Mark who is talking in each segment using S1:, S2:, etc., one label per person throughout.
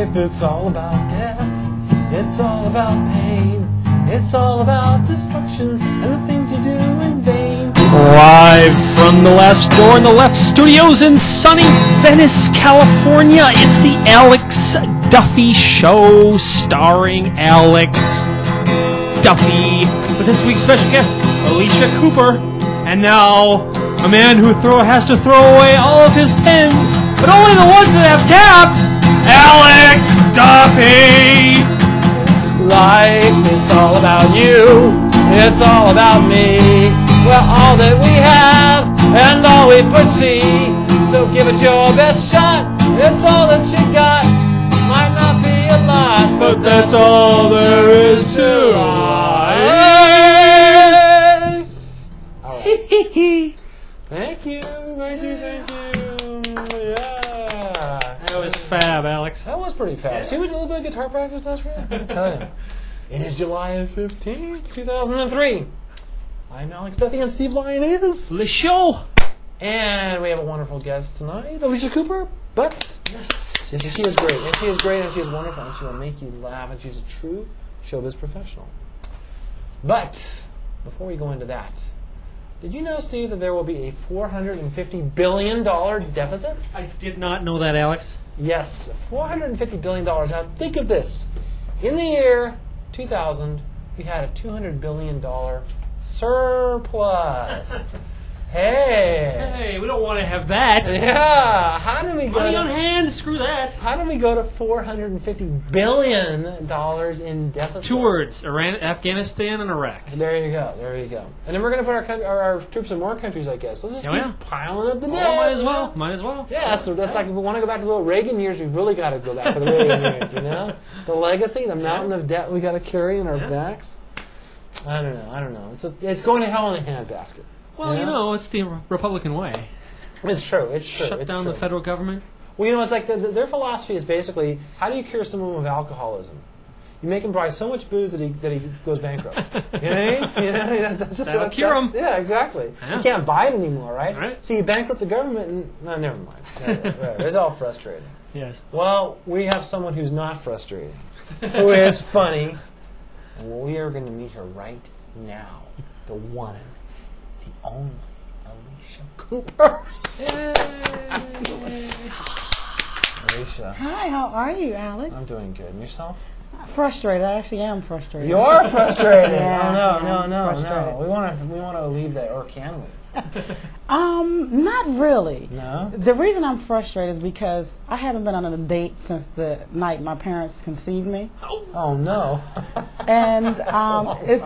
S1: life, it's all about death. It's all about pain. It's all about destruction and the things you do in vain.
S2: Live from the last door in the left studios in sunny Venice, California, it's the Alex Duffy Show, starring Alex Duffy, with this week's special guest, Alicia Cooper, and now a man who has to throw away all of his pens, but only the ones that have caps, Alex Duffy!
S1: Life, it's all about you. It's all about me. We're all that we have and all we foresee. So give it your best shot. It's all that you got. Might not be a lot, but that's all there is to life. Thank you. Yeah.
S2: That was fab, Alex.
S1: That was pretty fab. See what a little bit of guitar practice does for you? Let me tell you. It is July 15th, 2003. I'm Alex Duffy and Steve Lyon is
S2: Le show!
S1: And we have a wonderful guest tonight, Alicia Cooper. But
S2: Yes,
S1: she is great, and she is great, and she is wonderful, and she will make you laugh, and she's a true showbiz professional. But before we go into that, did you know, Steve, that there will be a $450 billion deficit?
S2: I did not know that, Alex.
S1: Yes, $450 billion. Now think of this. In the year 2000, we had a $200 billion surplus. Hey,
S2: we don't want to have that.
S1: yeah. How do we go?
S2: Money on hand, screw that.
S1: How do we go to $450 billion in deficit?
S2: Two words: Afghanistan and Iraq.
S1: There you go. There you go. And then we're going to put our troops in more countries, I guess. Let's just keep piling up the debt.
S2: Might as well. Might as well.
S1: Yeah, so that's like if we want to go back to the little Reagan years, we've really got to go back to the Reagan years, you know? The legacy, the mountain of debt we got to carry in our backs. I don't know. It's going to hell in a handbasket.
S2: Well, you know, it's the Republican way.
S1: It's true.
S2: Shut down the federal government.
S1: Well, you know, it's like their philosophy is basically, how do you cure someone of alcoholism? You make him buy so much booze that he goes bankrupt. You know what I mean?
S2: That'll cure him.
S1: Yeah, exactly.
S2: Yeah.
S1: You can't buy it anymore, right?
S2: Right.
S1: So you bankrupt the government, and never mind. It's all frustrating.
S2: Yes.
S1: Well, we have someone who's not frustrating, who is funny, and we are going to meet her right now. The one, the only Alicia Cooper. Alicia.
S3: Hi, how are you, Alex?
S1: I'm doing good. And yourself?
S3: Frustrated. I actually am frustrated.
S1: You're frustrated.
S3: Yeah,
S1: No.
S3: frustrated.
S1: We want to leave that, or can we?
S3: Not really.
S1: No.
S3: The reason I'm frustrated is because I haven't been on a date since the night my parents conceived me.
S1: Oh no.
S3: And
S1: It's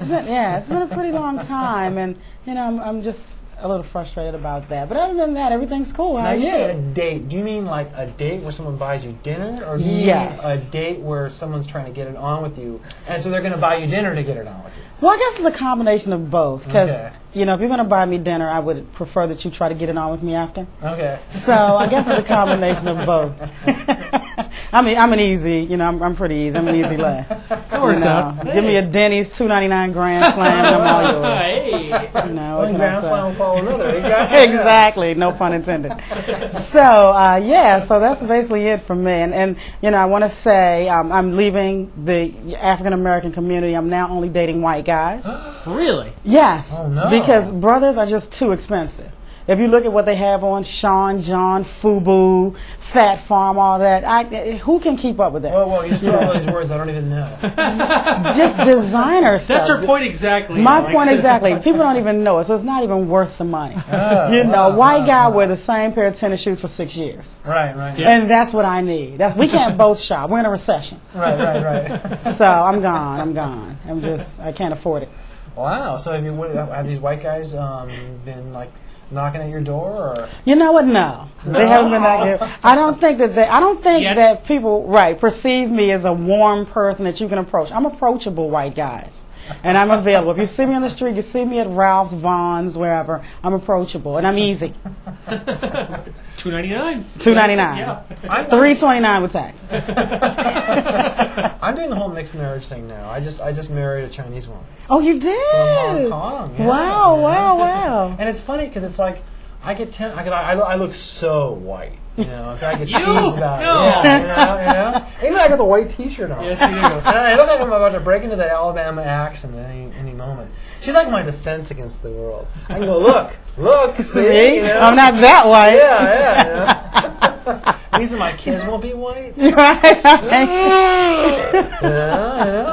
S3: it's been a pretty long time, and I'm just a little frustrated about that. But other than that, everything's cool. How
S1: Now
S3: are
S1: you
S3: you?
S1: said a date. Do you mean like a date where someone buys you dinner, or do you
S3: Yes.
S1: mean a date where someone's trying to get it on with you, and so they're going to buy you dinner to get it on with you?
S3: Well, I guess it's a combination of both. Because
S1: Okay.
S3: if you're going to buy me dinner, I would prefer that you try to get it on with me after.
S1: Okay.
S3: So I guess it's a combination of both. I'm an easy, I'm pretty easy. I'm an easy laugh.
S2: That works out.
S3: Give me a Denny's $2.99 Grand Slam, and I'm all yours.
S2: Hey.
S3: What
S1: One
S3: can I
S1: grand
S3: say?
S1: slam will follow another. Exactly.
S3: Exactly, no pun intended. So so that's basically it for me. And I want to say I'm leaving the African American community. I'm now only dating white guys.
S2: Really?
S3: Yes.
S1: Oh, no.
S3: Because brothers are just too expensive. If you look at what they have on, Sean, John, FUBU, Fat Farm, all that, who can keep up with that?
S1: Well, you said all these words I don't even know.
S3: Just designer stuff.
S2: That's her point exactly.
S3: My
S2: Alex.
S3: point exactly. People don't even know it, so it's not even worth the money.
S1: Wow,
S3: white guy
S1: wow.
S3: wear the same pair of tennis shoes for 6 years.
S1: Right.
S2: Yeah.
S3: And that's what I need. We can't both shop. We're in a recession.
S1: Right.
S3: So I'm gone. I can't afford it.
S1: Wow. So have these white guys been like knocking at your door, or?
S3: You know what? No, they haven't been that good. I don't think that people perceive me as a warm person that you can approach. I'm approachable, white guys, and I'm available. If you see me on the street, you see me at Ralph's, Vaughn's, wherever, I'm approachable, and I'm easy.
S2: $2.99.
S3: $2.99.
S2: Yeah.
S3: $3.29 with tax.
S1: I'm doing the whole mixed marriage thing now. I just married a Chinese woman
S3: Oh, you did?
S1: from Hong Kong. Yeah.
S3: Wow.
S1: And it's funny because it's like
S4: I look so white. You know, I get
S2: You?
S4: teased about
S2: No.
S4: it. Yeah. Even I got the white T-shirt on.
S2: Yes, you do.
S4: And I look like I'm about to break into that Alabama accent at any moment. She's like my defense against the world. I can go, look, see? You know?
S3: I'm not that white.
S4: Yeah. These are my kids won't be white.
S3: Right.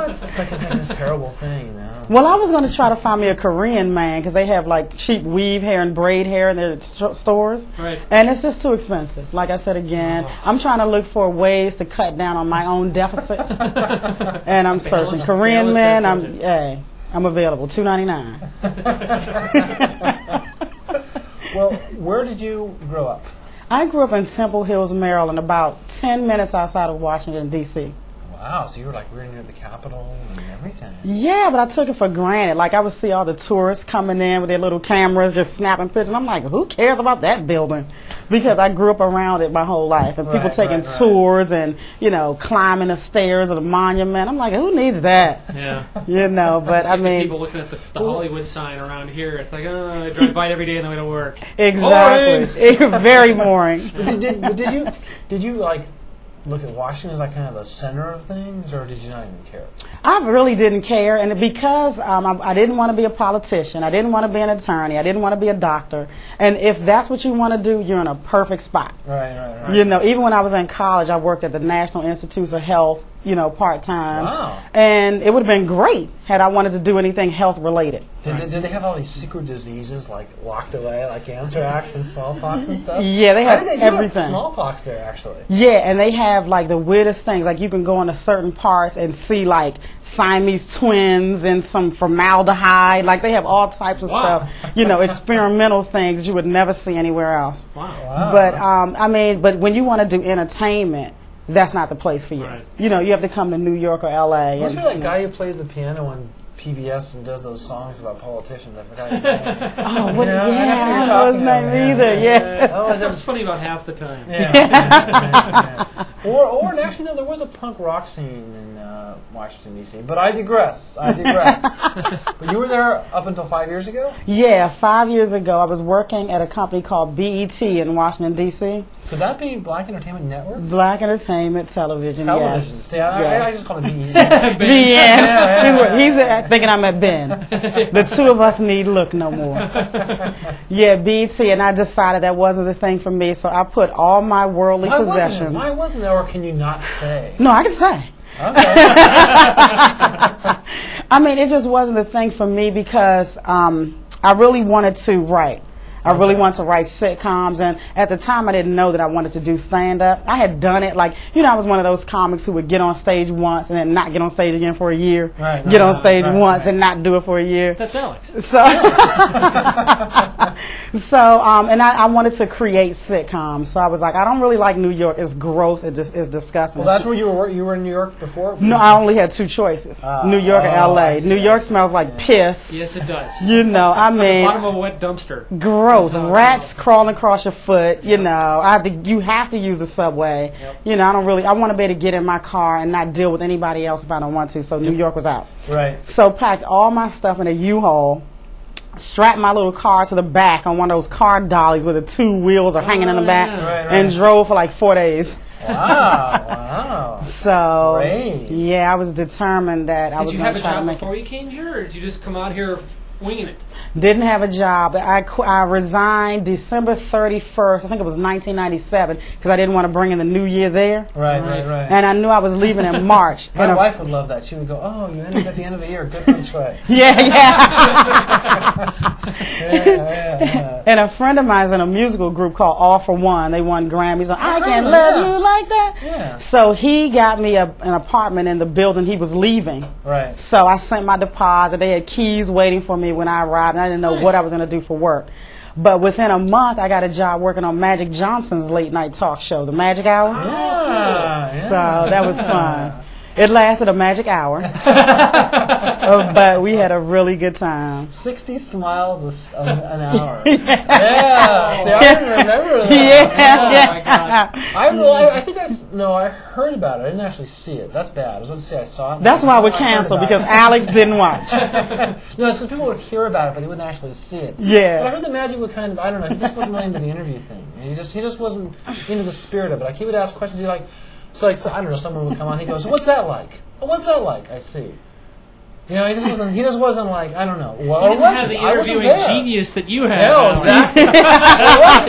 S4: It's like this terrible thing, you know.
S3: Well, I was going to try to find me a Korean man because they have like cheap weave hair and braid hair in their stores.
S2: Right.
S3: And it's just too expensive. Like I said again, I'm trying to look for ways to cut down on my own deficit. And I'm searching. Korean men, I'm available. $2.99.
S4: Well, where did you grow up?
S3: I grew up in Temple Hills, Maryland, about 10 minutes outside of Washington, D.C.
S4: Wow, so you were like really near the Capitol and everything.
S3: Yeah, but I took it for granted. Like, I would see all the tourists coming in with their little cameras, just snapping pictures. I'm like, who cares about that building? Because I grew up around it my whole life. And people taking tours and, you know, climbing the stairs of the monument. I'm like, who needs that?
S2: Yeah.
S3: You know, but I mean...
S2: people looking at the Hollywood sign around here. It's like, I drive by it every day on the way to work.
S3: Exactly. Very boring.
S4: Did you like... look at Washington as like kind of the center of things, or did you not even care?
S3: I really didn't care, and because I didn't want to be a politician, I didn't want to be an attorney, I didn't want to be a doctor, and if that's what you want to do, you're in a perfect spot.
S4: Right.
S3: You know, even when I was in college, I worked at the National Institutes of Health, you know, part-time.
S4: Wow.
S3: And it would have been great had I wanted to do anything health-related.
S4: Did they have all these secret diseases like locked away, like anthrax and smallpox and stuff?
S3: Yeah, they
S4: I
S3: have
S4: think they do
S3: everything.
S4: have smallpox there, actually.
S3: Yeah, and they have like the weirdest things. Like you can go into certain parts and see like Siamese twins and some formaldehyde. Like they have all types of stuff. You know, experimental things you would never see anywhere else.
S2: Wow.
S3: But but when you want to do entertainment, that's not the place for you.
S2: Right.
S3: You know, you have to come to New York or L.A.
S4: What's that guy who plays the piano on PBS and does those songs about politicians? I forgot his name.
S3: Oh, what?
S4: Yeah,
S3: Yeah, I don't know his name either. Yeah.
S2: That's funny about half the time.
S4: Yeah. Or actually, no, there was a punk rock scene in Washington, D.C. But I digress. But you were there up until 5 years ago?
S3: Yeah, 5 years ago, I was working at a company called BET in Washington, D.C.
S4: Could that be Black Entertainment Network?
S3: Black Entertainment Television,
S4: Television.
S3: yes.
S4: See, I
S3: Yes.
S4: just call it BET.
S3: BN. He's thinking I'm at Ben. The two of us need look no more. Yeah, BT, and I decided that wasn't the thing for me, so I put all my worldly possessions.
S4: Why wasn't it? Or can you not say?
S3: No, I can say.
S4: Okay.
S3: I mean, it just wasn't the thing for me because I really wanted to write. I really wanted to write sitcoms, and at the time I didn't know that I wanted to do stand-up. I had done it, like, you know, I was one of those comics who would get on stage once and then not get on stage again for a year. Get on stage once and not do it for a year.
S2: That's Alex.
S3: And I wanted to create sitcoms. So I was like, I don't really like New York. It's gross. It's disgusting.
S4: Well, that's where you were. You were in New York before?
S3: No, I only had two choices: New York or L.A. New York smells like piss.
S2: Yes, it does.
S3: You know, I mean,
S2: Bottom of a wet dumpster.
S3: gross. Rats crawling across your foot. You know, you have to use the subway. You know, I want to be able to get in my car and not deal with anybody else if I don't want to. So New York was out.
S4: Right.
S3: So packed all my stuff in a U-Haul. Strapped my little car to the back on one of those car dollies where the two wheels are hanging in the back, and drove for like 4 days.
S4: Wow.
S3: So,
S4: Great.
S3: yeah, I was determined that I was going to try to make it.
S2: Did you have a job before you came here, or did you just come out here winging it?
S3: Didn't have a job. I resigned December 31st, I think it was 1997, because I didn't want to bring in the new year there.
S4: Right.
S3: And I knew I was leaving in March.
S4: My wife would love that. She would go, "Oh, you ended at the end of the year. Good for Troy."
S3: Yeah.
S4: Yeah.
S3: And a friend of mine is in a musical group called All for One. They won Grammys on I Can Love You Like That.
S4: Yeah.
S3: So he got me an apartment in the building he was leaving.
S4: Right.
S3: So I sent my deposit. They had keys waiting for me when I arrived, and I didn't know what I was going to do for work. But within a month, I got a job working on Magic Johnson's late night talk show, The Magic Hour.
S4: Yeah.
S3: So that was fun. It lasted a magic hour, but we had a really good time.
S4: 60 smiles an hour. Yeah. See, I remember that.
S3: Yeah.
S4: I think I heard about it. I didn't actually see it. That's bad. I was going to say I saw it.
S3: That's why we canceled, because Alex didn't watch.
S4: No, it's because people would hear about it, but they wouldn't actually see it.
S3: Yeah.
S4: But I heard the magic would kind of, I don't know, he just wasn't really into the interview thing. He just wasn't into the spirit of it. Like, he would ask questions, I don't know, someone would come on, he goes, what's that like? Oh, what's that like? I see. You know, he just wasn't like, I don't know. Well,
S2: He didn't have the interviewing genius that you have.
S4: Yeah, exactly.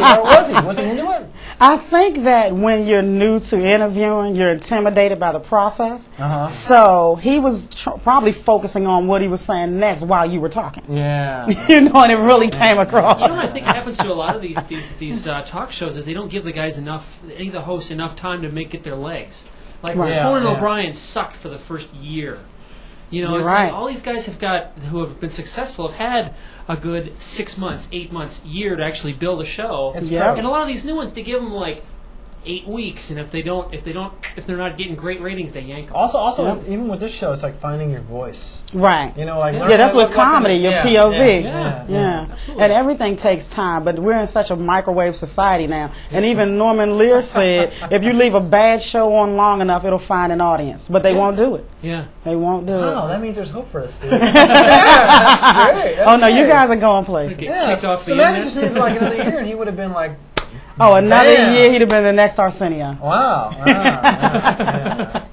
S4: Or was he? Was he into it?
S3: I think that when you're new to interviewing, you're intimidated by the process.
S4: Uh-huh.
S3: So he was probably focusing on what he was saying next while you were talking.
S4: Yeah.
S3: You know, and it really came across.
S2: You know what I think happens to a lot of these talk shows is they don't give the guys any of the hosts enough time to get their legs. Like Conan O'Brien sucked for the first year. You know, it's like all these guys who have been successful have had a good 6 months, 8 months, year to actually build a show.
S3: It's
S2: And a lot of these new ones, they give them like 8 weeks, and if they're not getting great ratings, they yank them.
S4: Also, even with this show, it's like finding your voice.
S3: Right.
S4: You know, like
S3: that's with comedy, your POV.
S2: Yeah, absolutely.
S3: And everything takes time, but we're in such a microwave society now. And even Norman Lear said, if you leave a bad show on long enough, it'll find an audience. But they won't do it.
S2: Yeah.
S3: They won't do it.
S4: Oh, that means there's hope for us, dude. That's great.
S3: Oh, no, you guys are going places.
S2: Kicked off
S4: So
S2: the
S4: imagine
S2: internet.
S4: just needed like another year, and he would have been like,
S3: Oh, another year, he'd have been the next Arsenio.
S4: wow. Yeah.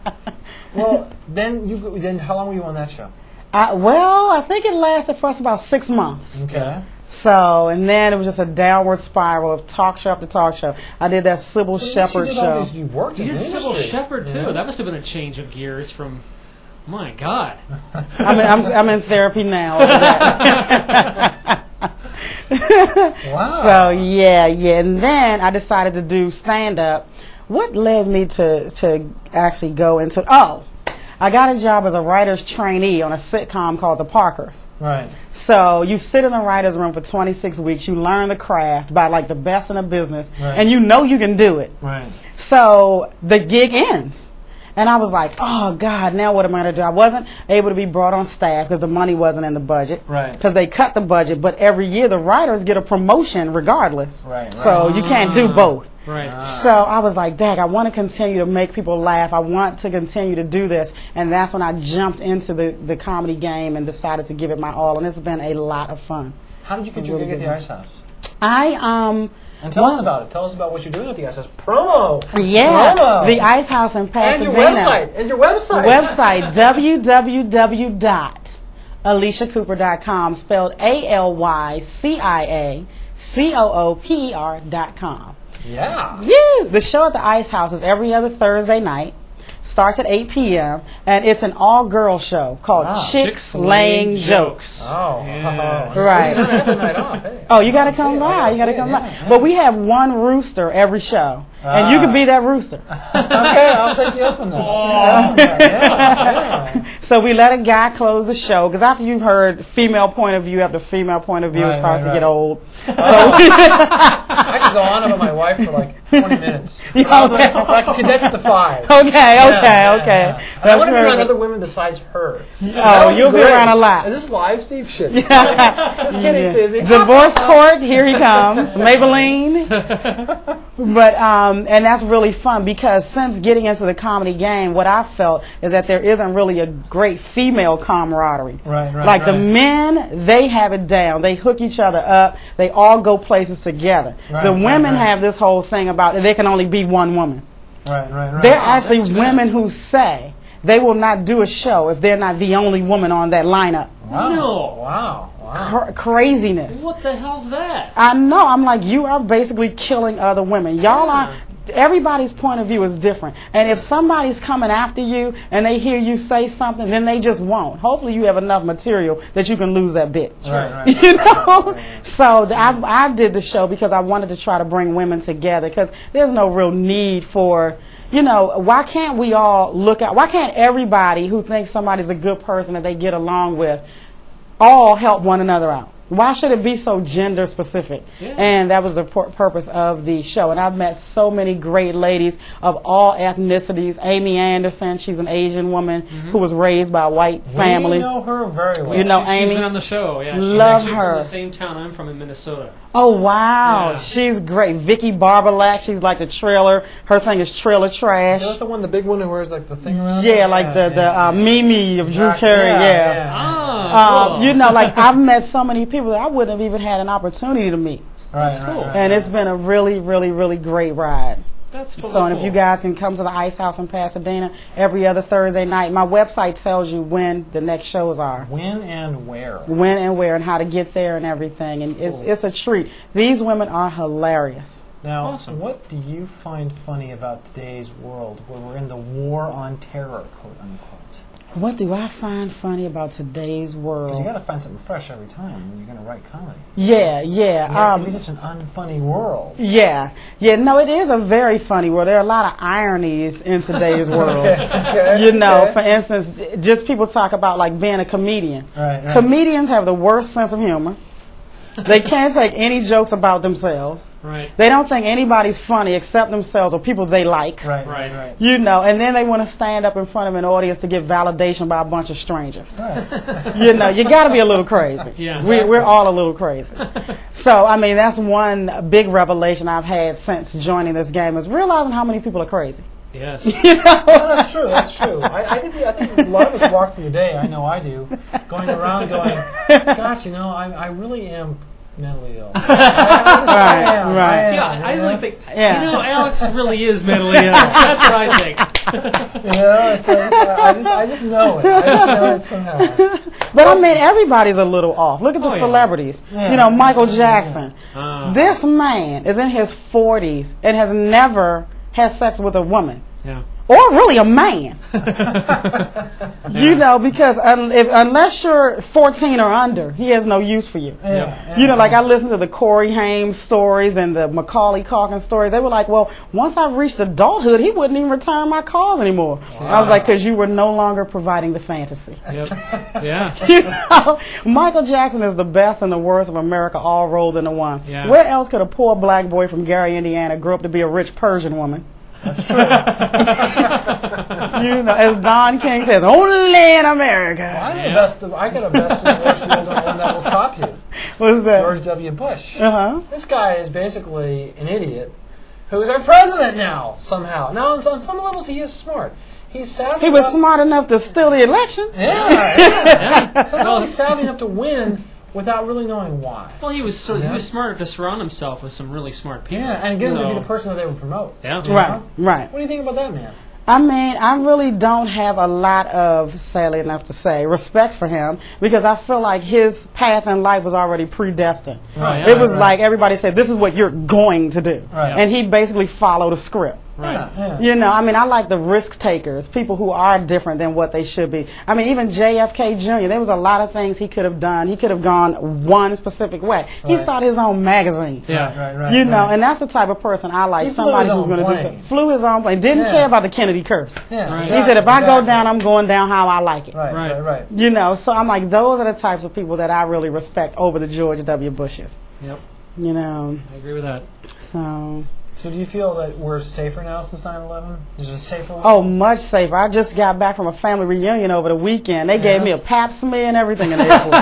S4: Well, then how long were you on that show?
S3: Well, I think it lasted for us about 6 months.
S4: Okay.
S3: So, and then it was just a downward spiral of talk show after talk show. I did that Sybil Shepherd show.
S4: You worked in
S2: You
S4: the
S2: did Sybil
S4: industry.
S2: Shepherd too. That must have been a change of gears from. My God.
S3: I'm in therapy now. Over that.
S4: Wow.
S3: So yeah, and then I decided to do stand up. What led me to actually go into? Oh, I got a job as a writer's trainee on a sitcom called The Parkers.
S4: Right.
S3: So you sit in the writer's room for 26 weeks. You learn the craft by like the best in the business, and you know you can do it.
S4: Right.
S3: So the gig ends. And I was like, oh, God, now what am I going to do? I wasn't able to be brought on staff because the money wasn't in the budget.
S4: Right.
S3: Because they cut the budget. But every year the writers get a promotion regardless.
S4: Right.
S3: So you can't do both.
S2: Right.
S3: So I was like, Dad, I want to continue to make people laugh. I want to continue to do this. And that's when I jumped into the comedy game and decided to give it my all. And it's been a lot of fun.
S4: How did you get your gig at the Ice House?
S3: And
S4: tell us about it. Tell us about what you're doing at the Ice House. Promo.
S3: Yeah.
S4: Promo.
S3: The Ice House in Pasadena.
S4: And your website.
S3: Website www.alyciacooper.com, spelled ALYCIACOOPER.com.
S4: Yeah.
S3: Yeah. The show at the Ice House is every other Thursday night. Starts at 8 p.m. and it's an all-girl show called Chicks Laying Jokes.
S4: Oh,
S2: Yes.
S3: Right.
S4: I have the night off. Hey.
S3: Oh, you got to come by. You got to come by. But we have one rooster every show, and you can be that rooster.
S4: Okay, I'll take you up on that. Yeah.
S3: So we let a guy close the show because after you've heard female point of view after female point of view, it starts to get old.
S4: I could go on about my wife for like 20 minutes. I can condense it to 5.
S3: Okay.
S4: I want to be around other women besides her.
S3: Oh, you'll be around a lot.
S4: Is this live, Steve? Shit. Just kidding, Susie.
S3: Divorce court, here he comes. Maybelline. But, and that's really fun because since getting into the comedy game, what I felt is that there isn't really a great female camaraderie.
S4: Right.
S3: Like the men, they have it down. They hook each other up. They all go places together. The women have this whole thing about there can only be one woman.
S4: Right.
S3: There are actually women who say they will not do a show if they're not the only woman on that lineup.
S4: Wow.
S2: No.
S4: Wow.
S3: Craziness.
S2: What the hell's that?
S3: I know. I'm like, you are basically killing other women. Y'all are. Everybody's point of view is different. And if somebody's coming after you and they hear you say something, then they just won't. Hopefully you have enough material that you can lose that bitch.
S4: Right.
S3: You know? So I did the show because I wanted to try to bring women together because there's no real need for, why can't we all look out? Why can't everybody who thinks somebody's a good person that they get along with all help one another out? Why should it be so gender specific?
S2: Yeah.
S3: And that was the purpose of the show. And I've met so many great ladies of all ethnicities. Amy Anderson, she's an Asian woman who was raised by a white family.
S4: We know her very well.
S3: You know
S2: She's
S3: Amy?
S2: been on the show. Yeah, she's
S3: Love
S2: actually
S3: her.
S2: from the same town I'm from in Minnesota.
S3: Oh, wow.
S2: Yeah.
S3: She's great. Vicky Barbalak, she's like the trailer. Her thing is trailer trash.
S4: That's the one, the big one who wears like the thing around.
S3: Yeah, like the Mimi of Drew
S4: Exactly.
S3: Carey,
S2: Ah, cool.
S3: You know, like I've met so many people that I wouldn't have even had an opportunity to meet.
S4: That's
S2: cool.
S3: And it's been a really, really, really great ride.
S2: That's totally
S3: So, and if
S2: cool.
S3: you guys can come to the Ice House in Pasadena every other Thursday night, my website tells you when the next shows are.
S4: When and where?
S3: When and where and how to get there and everything. And it's a treat. These women are hilarious.
S4: Now,
S2: Awesome.
S4: what do you find funny about today's world where we're in the war on terror, quote unquote?
S3: What do I find funny about today's
S4: Because
S3: world?
S4: you got to find something fresh every time when you're going to write comedy.
S3: Yeah.
S4: It can be such an unfunny world.
S3: Yeah. No, it is a very funny world. There are a lot of ironies in today's world. You know, for instance, just people talk about like being a comedian.
S4: Right.
S3: Comedians have the worst sense of humor. They can't take any jokes about themselves.
S2: Right.
S3: They don't think anybody's funny except themselves or people they like.
S4: Right.
S3: You know, and then they want to stand up in front of an audience to get validation by a bunch of strangers.
S4: Right.
S3: You know, you got to be a little crazy.
S2: Yeah.
S3: We're all a little crazy. So, I mean, that's one big revelation I've had since joining this game is realizing how many people are crazy.
S2: Yes.
S3: You know?
S4: That's true. That's true. I think a lot of us walk through the day. I know I do, going around going, "Gosh, you know, I really am mentally ill."
S3: Right.
S2: Yeah, I really think,
S3: Yeah.
S2: you know, Alex really is mentally ill. That's what I think.
S4: You know, I just know it. I just know it somehow.
S3: But I mean, everybody's a little off. Look at the
S2: Oh, yeah.
S3: celebrities.
S4: Yeah.
S3: You know, Michael Jackson.
S2: Ah.
S3: This man is in his 40s and has never had sex with a woman.
S2: Yeah.
S3: Or really a man. You know, because unless you're 14 or under, he has no use for you. You know, like I listened to the Corey Haim stories and the Macaulay Culkin stories. They were like, well, once I reached adulthood, he wouldn't even return my calls anymore. I was like, because you were no longer providing the fantasy.
S2: Yep. Yeah.
S3: You know, Michael Jackson is the best and the worst of America all rolled into one.
S2: Yeah.
S3: Where else could a poor black boy from Gary, Indiana grow up to be a rich Persian woman? That's true. You know, as Don King says, only in America.
S4: I got a best and worst world and one that will top you.
S3: What's that?
S4: George W. Bush.
S3: Uh-huh.
S4: This guy is basically an idiot who is our president now, somehow. Now, on some levels, he is smart. He's savvy.
S3: He was smart enough to steal the election.
S4: Yeah. Somehow he's savvy enough to win without really knowing why.
S2: Well, he was smart to surround himself with some really smart people.
S4: Yeah, and get him to be the person that they would promote.
S2: Yeah.
S3: Right.
S4: What do you think about that, man?
S3: I mean, I really don't have a lot of, sadly enough to say, respect for him because I feel like his path in life was already predestined.
S2: Right.
S3: It was like everybody said, this is what you're going to do.
S4: Right.
S3: And he basically followed a script.
S2: Right.
S4: Yeah.
S3: You know, I mean, I like the risk takers, people who are different than what they should be. I mean, even JFK Jr., there was a lot of things he could have done. He could have gone one specific way. He started his own magazine.
S2: Yeah.
S4: Right.
S3: You know, and that's the type of person I like.
S4: He flew
S3: Somebody
S4: his
S3: who's
S4: own
S3: going to do
S4: plane.
S3: something. Flew his own plane. Didn't care about the Kennedy curse.
S4: Yeah.
S2: Right.
S3: He said, if I go down, I'm going down how I like it.
S4: Right.
S3: You know, so I'm like, those are the types of people that I really respect over the George W. Bushes.
S2: Yep.
S3: You know,
S2: I agree with that.
S3: so...
S4: So do you feel that we're safer now since 9/11? Is it a safer world?
S3: Oh, much safer. I just got back from a family reunion over the weekend. They gave me a pap smear and everything in the airport.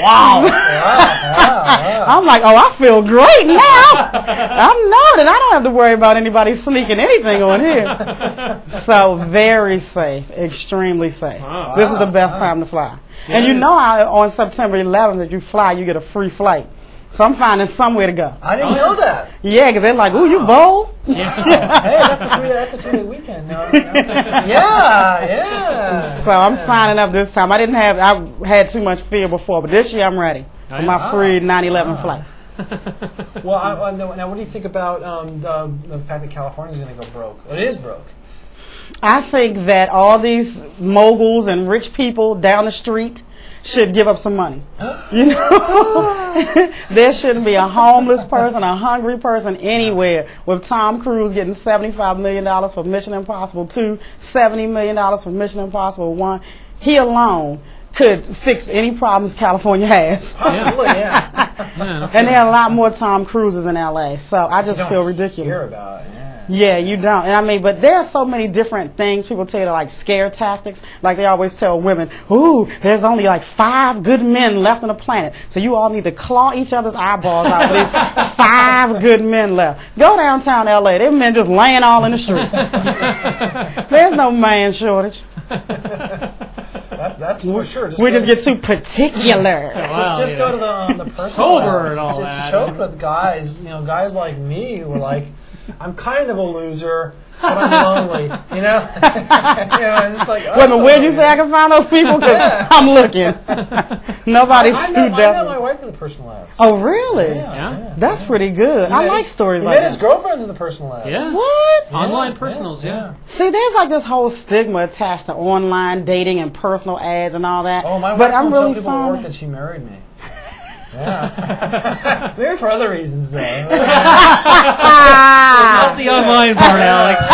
S2: Wow.
S4: Wow.
S3: I'm like, oh, I feel great now. I'm nodding. I don't have to worry about anybody sneaking anything on here. So very safe, extremely safe.
S2: Wow.
S3: This is the best time to fly. And you know how on September 11th, if you fly, you get a free flight. So I'm finding somewhere to go.
S4: I didn't know that.
S3: Yeah, because they're like, ooh, you bold?
S2: Yeah.
S4: Hey, that's a 2-day weekend. No. Yeah.
S3: So I'm signing up this time. I had too much fear before, but this year I'm ready for my free 9/11 flight.
S4: Well, now what do you think about the fact that California's going to go broke? It is broke.
S3: I think that all these moguls and rich people down the street should give up some money. You know, there shouldn't be a homeless person, a hungry person anywhere. With Tom Cruise getting $75 million for Mission Impossible 2, $70 million for Mission Impossible 1, he alone could fix any problems California has.
S4: Possibly, yeah.
S3: And there are a lot more Tom Cruises in LA, so I just
S4: You
S3: feel
S4: don't
S3: ridiculous.
S4: hear about it, yeah.
S3: Yeah, you don't. And I mean, but there are so many different things people tell you, like scare tactics. Like they always tell women, ooh, there's only like 5 good men left on the planet. So you all need to claw each other's eyeballs out for these 5 good men left. Go downtown LA. Them men just laying all in the street. There's no man shortage.
S4: That's for sure.
S3: We just get too particular.
S4: Just go to the personal
S2: Sober
S4: labs.
S2: and all
S4: It's
S2: that.
S4: choked with guys, guys like me who are like, I'm kind of a loser, but I'm lonely, and it's like,
S3: Wait a minute, where'd you say I can find those people? Because I'm looking. Nobody's
S4: I
S3: too
S4: met my
S3: desperate.
S4: wife through the personal labs.
S3: Oh, really?
S2: Yeah.
S3: That's pretty good. I like stories
S4: He
S3: like
S4: met his
S3: that.
S4: girlfriend through the personal labs.
S2: Yeah.
S3: What?
S2: Online personals, yeah.
S3: See, there's like this whole stigma attached to online dating and personal ads and all that.
S4: Oh, my wife
S3: but I'm
S4: won't tell
S3: really
S4: people at work
S3: fond.
S4: that she married me. Yeah. Maybe for other reasons, though.
S2: Not the online part, Alex.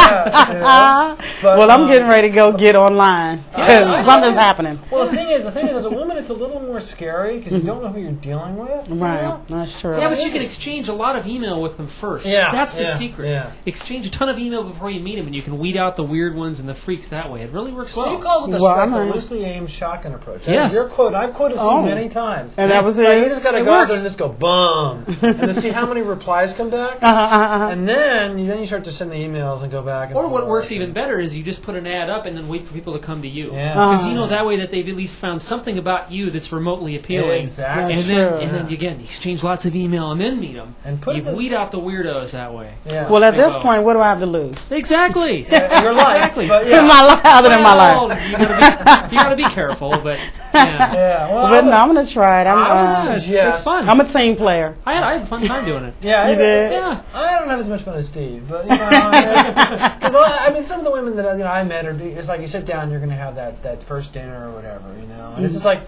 S4: But,
S3: Well, I'm getting ready to go get online because something's happening.
S4: Well, the thing is, as a woman, it's a little more scary because you don't know who you're dealing with.
S3: Right, that's true.
S2: Yeah, but you can exchange a lot of email with them first.
S4: Yeah,
S2: That's the
S4: yeah,
S2: secret.
S4: yeah.
S2: Exchange a ton of email before you meet them, and you can weed out the weird ones and the freaks that way. It really works
S4: Steve
S2: well.
S4: calls it the
S3: Well,
S4: strike,
S3: I'm
S4: the
S3: not-
S4: loosely aimed shotgun approach.
S2: Yes.
S4: Your quote, I've quoted Steve
S3: Oh.
S4: many times.
S3: And that was
S4: So
S3: it?
S4: you just got to
S2: It
S4: go out
S2: works.
S4: there and just go boom, and then see how many replies come back, and then you start to send the emails and go back. And
S2: Or what
S4: forth.
S2: works even better is you just put an ad up and then wait for people to come to you.
S4: Yeah.
S2: Because you know that way that they've at least found something about you that's remotely appealing.
S4: Exactly.
S2: And
S3: That's
S2: then,
S3: true.
S2: and then again, you exchange lots of email and then meet them.
S4: And put
S2: you
S4: the-
S2: weed out the weirdos that way.
S4: Yeah.
S3: Well, at this
S2: Well.
S3: point, what do I have to lose?
S2: Exactly.
S4: Your life,
S2: Exactly.
S4: but
S3: In
S4: yeah.
S3: my life, other than my
S2: Well,
S3: life.
S2: you gotta be careful, but yeah.
S4: Yeah. Well,
S3: But no, I'm gonna try it.
S4: I would
S3: I'm
S4: suggest.
S2: It's fun.
S3: I'm a team player.
S2: I had a fun time doing it.
S4: Yeah,
S3: You did?
S2: Yeah.
S4: I don't have as much fun as Steve, but because I mean, some of the women that I met are. It's like you sit down, you're going to have that first dinner or whatever, and it's just like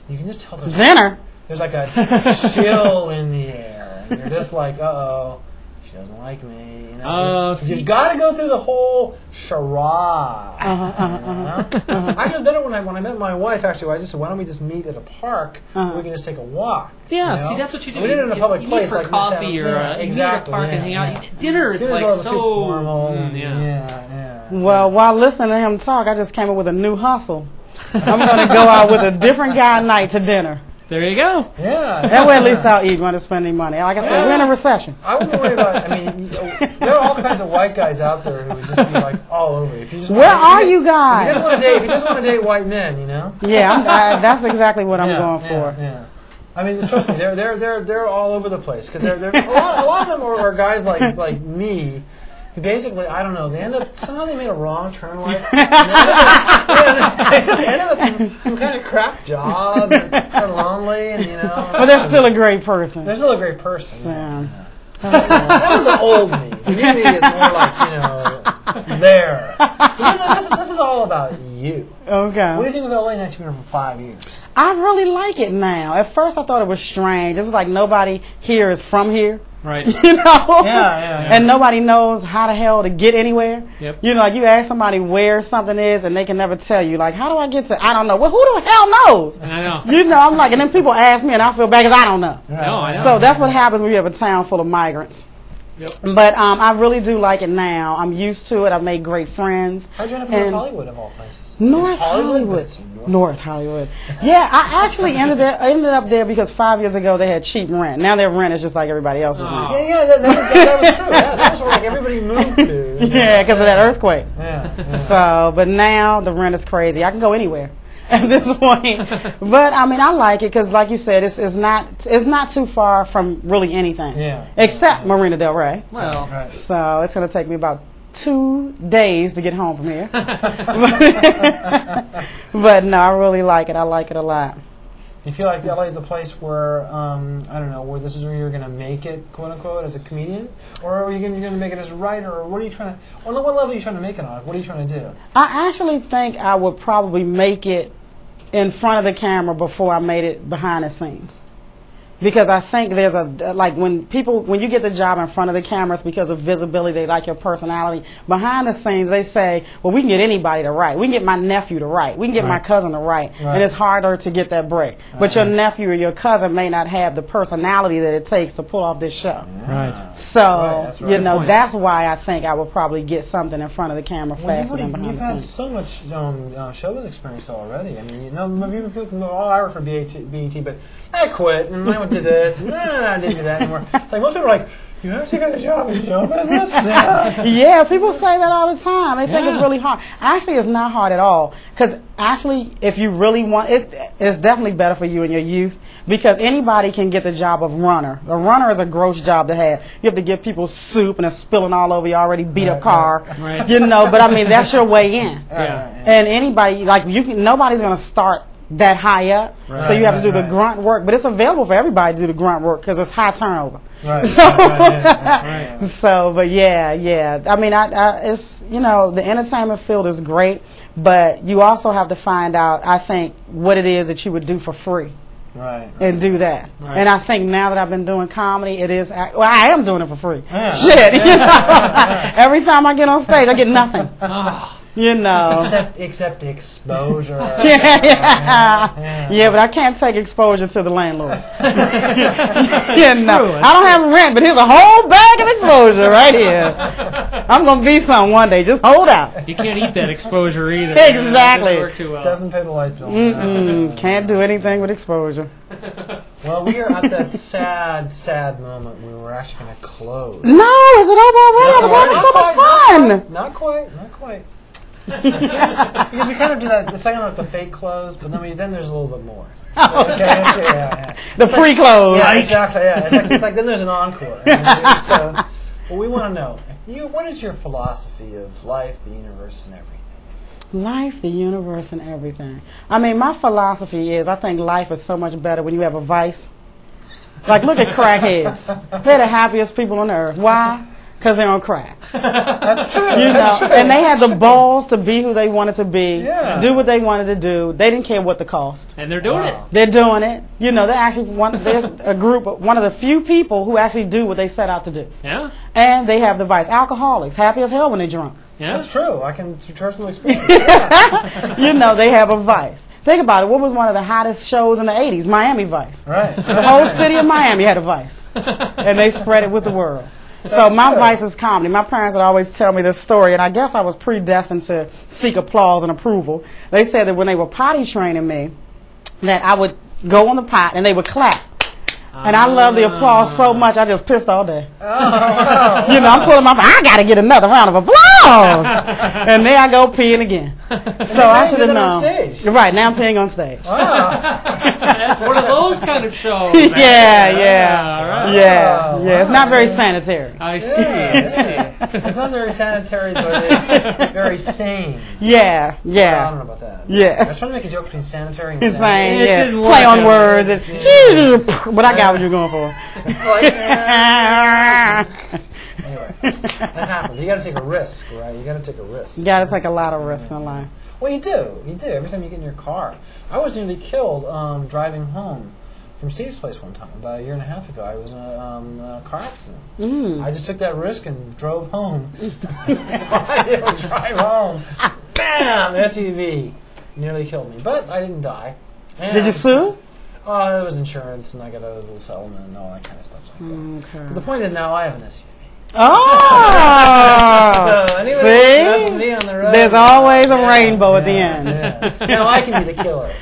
S4: you can just tell
S3: Dinner.
S4: there's like a chill in the air, and you're just like, uh-oh, she doesn't like me.
S2: Oh, see.
S4: You've got to go through the whole charade. I just did it when I met my wife. Actually, I just said, why don't we just meet at a park where we can just take a walk?
S2: Yeah,
S4: you know?
S2: see, that's what you do.
S4: We did it in a public
S2: you
S4: place,
S2: meet for
S4: like we sat-
S2: coffee or
S4: yeah,
S2: you meet
S4: exactly,
S2: at a park and
S4: yeah,
S2: hang out.
S4: yeah.
S2: Dinner is
S4: Dinner's
S2: like
S4: a little
S2: so
S4: too formal.
S2: yeah.
S3: Well, while listening to him talk, I just came up with a new hustle. I'm gonna go out with a different guy at night to dinner.
S2: There you go.
S4: Yeah.
S3: That way, at least I'll eat when I spend any money. Like I said, we're in a recession.
S4: I wouldn't worry about. I mean, there are all kinds of white guys out there who would just be like all over you. If you just
S3: Where are you
S4: If you
S3: guys?
S4: just want to date white men,
S3: Yeah, that's exactly what I'm going for.
S4: Yeah. I mean, trust me, they're all over the place because they're a lot of them are guys like me. Who basically, I don't know, they end up, somehow they made a wrong turn in life. They end up with some kind of crap job, and they're lonely, and
S3: But they're still a great person.
S4: they're still a great person.
S3: Yeah.
S4: That was the old me. The new me is more like, there. This is all about you.
S3: Okay.
S4: What do you think of LA now? You've been here for 5 years.
S3: I really like it now. At first, I thought it was strange. It was like nobody here is from here.
S2: Right.
S4: Yeah.
S3: And nobody knows how the hell to get anywhere.
S2: Yep.
S3: Like you ask somebody where something is and they can never tell you. Like, how do I get to, I don't know. Well, who the hell knows?
S2: I know.
S3: I'm like, and then people ask me and I feel bad because I don't know.
S2: No, I know.
S3: So that's what happens when you have a town full of migrants.
S2: Yep.
S3: But I really do like it now. I'm used to it. I've made great friends.
S4: How'd you end up in North
S3: And-
S4: Hollywood, of all places?
S3: North
S4: It's Hollywood,
S3: Hollywood.
S4: but it's
S3: North Hollywood. Yeah, I actually ended up there because 5 years ago they had cheap rent. Now their rent is just like everybody else's rent.
S2: Oh.
S4: Yeah, that was true. That was where like everybody moved to.
S3: Yeah, because of that earthquake.
S4: Yeah.
S3: So, but now the rent is crazy. I can go anywhere at this point. But I mean, I like it because, like you said, it's not too far from really anything.
S4: Yeah.
S3: Except Marina Del Rey.
S2: Well,
S4: Right.
S3: So it's going to take me about 2 days to get home from here. But no, I really like it. I like it a lot.
S4: Do you feel like LA is the place where I don't know, where this is where you're going to make it, quote unquote, as a comedian, or are you going to make it as a writer, or what are you trying to? On what level are you trying to make it on? What are you trying to do?
S3: I actually think I would probably make it in front of the camera before I made it behind the scenes. Because I think there's like when you get the job in front of the cameras because of visibility, they like your personality. Behind the scenes, they say, well, we can get anybody to write. We can get my nephew to write. We can get my cousin to write. And it's harder to get that break. But your nephew or your cousin may not have the personality that it takes to pull off this show.
S2: Right.
S3: So, that's why I think I would probably get something in front of the camera faster than behind the scenes.
S4: You've had so much showbiz experience already. I mean, people can go, I work for BET, but I quit, and I did this, and I didn't do that anymore. It's like most people are like, you actually got a job in show business?
S3: Yeah, people say that all the time. They think it's really hard. Actually, it's not hard at all. Because actually, if you really want it, it's definitely better for you in your youth. Because anybody can get the job of runner. A runner is a gross job to have. You have to give people soup and it's spilling all over your already beat up car.
S2: Right.
S3: But I mean, that's your way in.
S2: Yeah.
S3: And anybody, nobody's going to start that high up.
S4: Right,
S3: so you have to do the grunt work. But it's available for everybody to do the grunt work because it's high turnover.
S4: Right.
S3: So, but yeah. I mean, it's, the entertainment field is great, but you also have to find out, I think, what it is that you would do for free.
S4: Right.
S3: And do that.
S2: Right.
S3: And I think now that I've been doing comedy, it is, well, I am doing it for free.
S4: Yeah.
S3: Shit, Every time I get on stage, I get nothing.
S4: Except exposure.
S3: Yeah, but I can't take exposure to the landlord. I don't have rent, but here's a whole bag of exposure right here. I'm gonna be some one day. Just hold out.
S2: You can't eat that exposure either.
S3: Exactly.
S2: It doesn't work too well.
S4: Doesn't pay the light bill.
S3: Can't do anything with exposure.
S4: Well, we are at that sad moment where we're actually going to close.
S3: No, is it over already? I was having so much fun.
S4: Not quite. Because we kind of do that. It's like the fake close, but then the's a little bit more. Okay.
S3: The pre-close.
S4: Yeah, exactly. Yeah, it's like then there's an encore. So, we want to know what is your philosophy of life, the universe, and everything.
S3: Life, the universe, and everything. I mean, my philosophy is I think life is so much better when you have a vice. Like, look at crackheads. They're the happiest people on earth. Why? Because they're on crack.
S4: That's true.
S3: And they had the balls to be who they wanted to be, do what they wanted to do. They didn't care what the cost.
S2: And they're doing it.
S3: They're doing it. They're actually there's a group, one of the few people who actually do what they set out to do.
S2: Yeah.
S3: And they have the vice. Alcoholics, happy as hell when they're drunk.
S2: Yeah.
S4: That's true. I can trust my experience.
S3: They have a vice. Think about it. What was one of the hottest shows in the 80s? Miami Vice.
S4: Right.
S3: The whole city of Miami had a vice. And they spread it with the world. So my vice is comedy. My parents would always tell me this story, and I guess I was predestined to seek applause and approval. They said that when they were potty training me, that I would go on the pot and they would clap. And I love the applause so much, I just pissed all day. I'm pulling my, I got to get another round of applause. And there I go peeing again. So I should have known. Right, now I'm peeing on stage.
S4: Wow.
S2: That's one of those kind of shows.
S3: Yeah. It's not very sanitary.
S2: I see.
S4: It's not very sanitary, but it's very sane.
S3: Yeah.
S4: I don't know about that.
S3: Yeah.
S4: I was trying to make a joke between sanitary and
S3: Insane,
S4: sanitary.
S3: yeah. Play on words. But I got what you're going for.
S4: It's like, anyway, that happens. You got to take a risk, right? You got to take a risk.
S3: You got to take a lot of risk in life.
S4: Well, you do. Every time you get in your car. I was nearly killed driving home from Steve's place one time, about a year and a half ago. I was in a car accident. I just took that risk and drove home. So I didn't drive home. Bam! SUV nearly killed me, but I didn't die. And
S3: Did you sue?
S4: It was insurance, and I got a little settlement and all that kind of stuff like that.
S3: Okay.
S4: But the point is, now I have an SUV.
S3: Oh!
S4: So anyway,
S3: See?
S4: that's me on the road.
S3: There's always a rainbow at the end.
S4: Yeah. Now I can be the killer.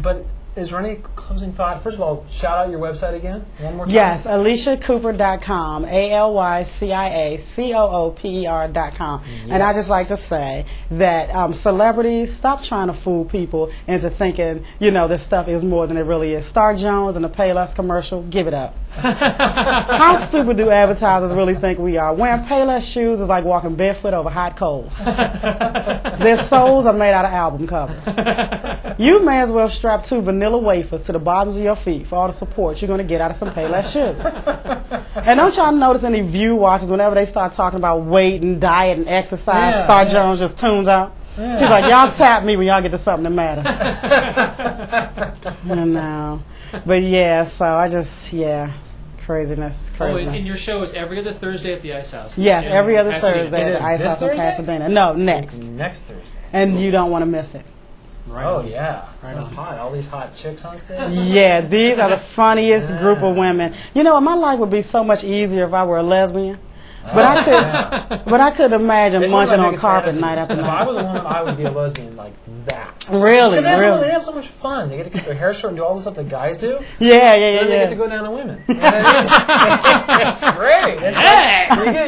S4: But is there any closing thought? First of all, shout out your website again, one more time.
S3: Yes, alyciacooper.com, ALYCIACOOPER.com. Yes. And I just like to say that celebrities, stop trying to fool people into thinking, this stuff is more than it really is. Star Jones and the Payless commercial, give it up. How stupid do advertisers really think we are? Wearing Payless shoes is like walking barefoot over hot coals. Their soles are made out of album covers. You may as well strap 2 vanilla wafers to the bottoms of your feet for all the support you're going to get out of some Payless shoes. And don't y'all notice any View watchers, whenever they start talking about weight and diet and exercise, Star Jones just tunes out? She's like, y'all tap me when y'all get to something that matters. But yeah, so I just, craziness.
S2: Oh, and your show is every other Thursday at the Ice House.
S3: Yes, every other
S2: Pasadena.
S3: Thursday at the Ice House in Pasadena. No, next.
S4: Next Thursday.
S3: And you don't want to miss it.
S2: Right.
S4: Oh, yeah. Sounds hot. All these hot chicks on stage.
S3: Yeah, these are the funniest group of women. You know, my life would be so much easier if I were a lesbian. But I could imagine munching on carpet night after
S4: If I
S3: night.
S4: was a woman, I would be a lesbian like that.
S3: Really,
S4: Because they
S3: really.
S4: have so much fun. They get to keep their hair short and do all the stuff that guys do.
S3: Yeah.
S4: Then they get to go down to women. You know what I mean? It's great. It's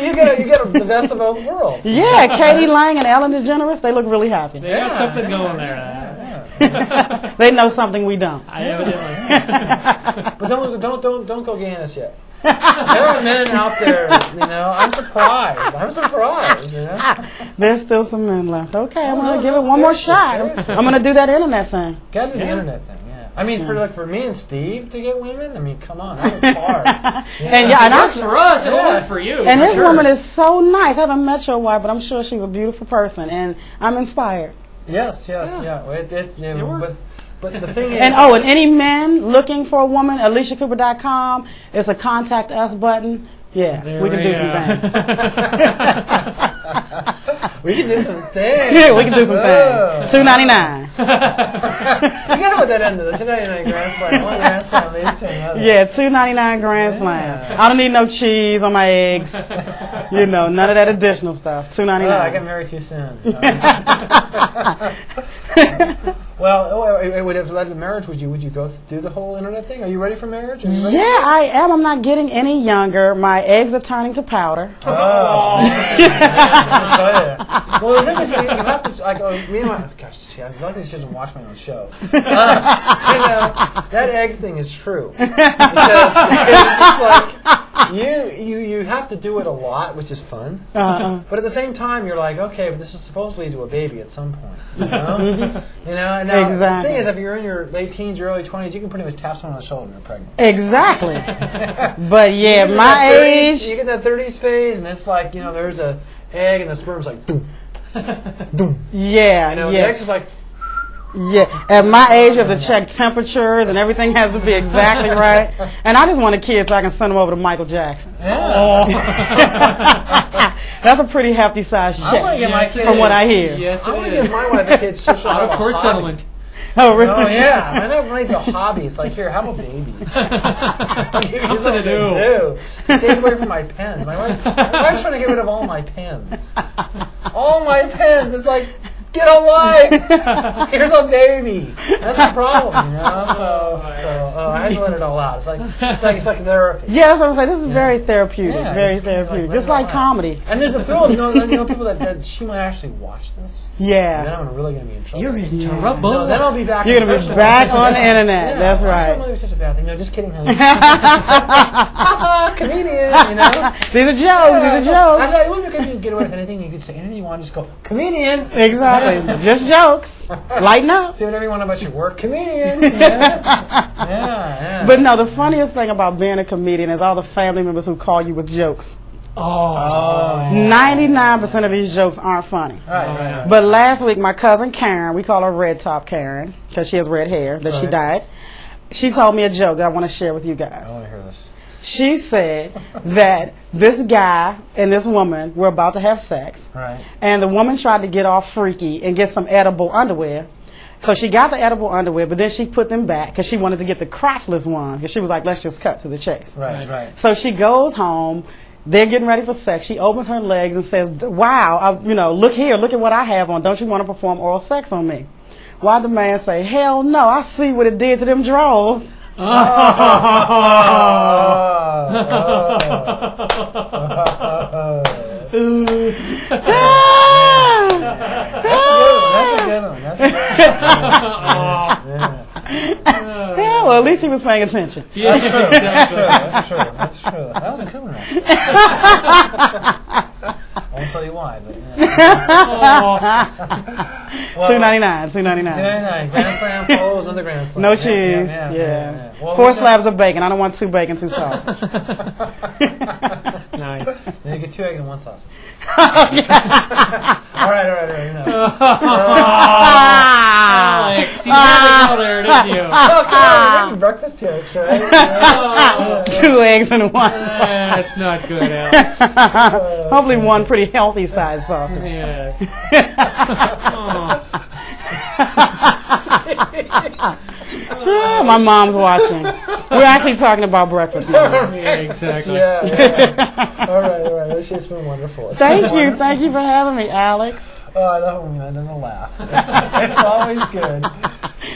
S4: you get the best of both worlds.
S3: Yeah, Katie Lang and Ellen DeGeneres, they look really happy.
S2: They got something going there.
S3: They know something we don't.
S2: I evidently.
S4: But don't go gay on us yet. There are men out there, you know. I'm surprised. You know.
S3: There's still some men left. Okay, I'm gonna
S4: No,
S3: give it one more
S4: seriously,
S3: shot.
S4: seriously.
S3: I'm gonna do that internet thing.
S4: Gotta do the internet thing, yeah. I mean, for me and Steve to get women, I mean, come on, that was hard.
S3: And
S2: It works for us, it wasn't for you.
S3: And
S2: for
S3: this
S2: sure.
S3: woman is so nice. I haven't met your wife, but I'm sure she's a beautiful person, and I'm inspired.
S4: Yes. Well, but the thing is,
S3: And any men looking for a woman, alyciacooper.com. It's a contact us button. Yeah, we can do some things.
S4: we can do some things.
S3: Yeah, we can do some things. $2.99.
S4: You gotta put that into the $2.99 Grand Slam. One Grand Slam leads to another.
S3: Yeah, $2.99 Grand Slam. I don't need no cheese on my eggs. You know, none of that additional stuff. $2.99.
S4: Oh, I got married too soon. Well, would it have led to marriage? Would you go do the whole internet thing? Are you ready for marriage? Are you ready?
S3: Yeah, I am. I'm not getting any younger. My eggs are turning to powder.
S4: Oh. Well, the thing is, you have to, like, me and my, gosh, I'm lucky she doesn't watch my own show. You know, that egg thing is true. Because it's like, you have to do it a lot, which is fun. But at the same time, you're like, okay, but this is supposed to lead to a baby at some point. You know? You know, and now,
S3: Exactly.
S4: the thing is, if you're in your late teens or early 20s, you can pretty much tap someone on the shoulder and you're pregnant.
S3: Exactly. But yeah,
S4: You get
S3: my
S4: that 30s
S3: age.
S4: You get that 30s phase, and it's like, you know, there's a egg, and the sperm's like, doom, doom.
S3: Yeah,
S4: You know, the
S3: yeah.
S4: egg's is like,
S3: Yeah, at my age, you have to check temperatures and everything has to be exactly right. And I just want a kid so I can send him over to Michael Jackson. That's a pretty hefty size
S4: I want to
S3: check,
S4: get my kid
S3: from what I hear.
S2: Yes,
S4: I want to
S2: it is.
S4: get my wife a kid so she'll have a
S2: Out-of-court
S4: hobby.
S2: settlement.
S3: Oh, really?
S4: Oh yeah, I know money's a hobby. It's like, here, have a baby.
S2: Something to do.
S4: She stays away from my pens. My wife's trying to get rid of all my pens. All my pens. It's like, get a life. Here's a baby. That's the problem, you know. So I had to let it all out. It's like therapy.
S3: Yeah, that's what I'm saying. This is very therapeutic.
S4: Yeah,
S3: very
S4: it's kinda
S3: therapeutic.
S4: like
S3: Just like
S4: let it all out.
S3: comedy.
S4: And there's the thrill of knowing people that she might actually watch this. And then
S3: Yeah.
S4: I'm really going to be in trouble.
S2: You're in trouble.
S4: No, then I'll be back.
S3: You're going to be back on the internet. That's
S4: Why
S3: right.
S4: should money be such a bad thing? No, just kidding, honey. Comedian, you know.
S3: These are jokes. These are jokes.
S4: Actually, it wouldn't be good if you could get away with anything. You could say anything you want. Just go, comedian.
S3: Exactly. Just jokes. Lighten up.
S4: Say whatever you want about your work. Comedian. Yeah.
S3: But no, the funniest thing about being a comedian is all the family members who call you with jokes.
S2: Oh.
S3: 99% of these jokes aren't funny.
S4: Right.
S3: But last week, my cousin Karen, we call her Red Top Karen because she has red hair, that she
S4: Right.
S3: died. She told me a joke that I want to share with you
S4: I
S3: guys.
S4: want to hear this.
S3: She said that this guy and this woman were about to have sex,
S4: Right.
S3: and the woman tried to get all freaky and get some edible underwear. So she got the edible underwear, but then she put them back because she wanted to get the crotchless ones because she was like, let's just cut to the chase.
S4: Right.
S3: So she goes home. They're getting ready for sex. She opens her legs and says, wow, look here, look at what I have on. Don't you want to perform oral sex on me? Why the man say, hell no, I see what it did to them drawers.
S4: That's a good one.
S3: Yeah, well, at least he was paying attention.
S2: Yes,
S4: That's true. That was a good one. Actually. I won't tell you why, but yeah.
S3: $2.99.
S4: $2.99. Grand Slam follows another Grand Slam.
S3: No cheese. Yeah.
S4: Well,
S3: 4 slabs of bacon. I don't want 2 bacon, 2 sausage.
S2: Nice.
S4: Then you get 2 eggs and 1 sausage. All right.
S2: Alex, you had to go there, didn't you?
S4: Okay, breakfast jokes, right?
S3: 2 eggs and 1
S2: That's not good, Alex.
S3: Hopefully 1 pretty healthy sized sausage.
S2: Yes.
S3: My mom's watching. We're actually talking about breakfast now.
S2: Yeah, exactly.
S4: Yeah. All right. It's been wonderful.
S3: Thank you for having me, Alex.
S4: Oh, I love when we end on a laugh. It's always good.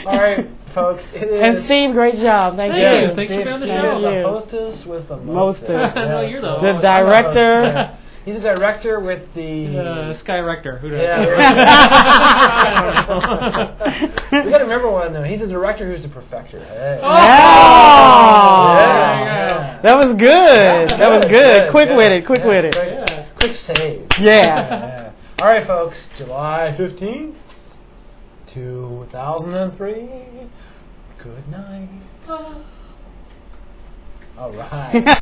S4: All right, folks. It is.
S3: And Steve, great job. Thank you.
S2: Thanks for being on the
S3: Thank
S2: show.
S3: you.
S4: The hostess with the
S3: Mostest.
S4: mostest.
S2: No, you're the
S3: The
S2: host.
S3: director.
S4: Yeah. He's a director with the.
S2: Sky Rector. Who does?
S4: Yeah.
S2: I don't know.
S4: We got to remember one though. He's a director who's a perfecter. Hey.
S3: Oh!
S4: Yeah.
S3: That was good. That was good. Quick with it.
S4: Quick save.
S3: Yeah.
S4: All right, folks. July 15th, 2003. Good night. All right.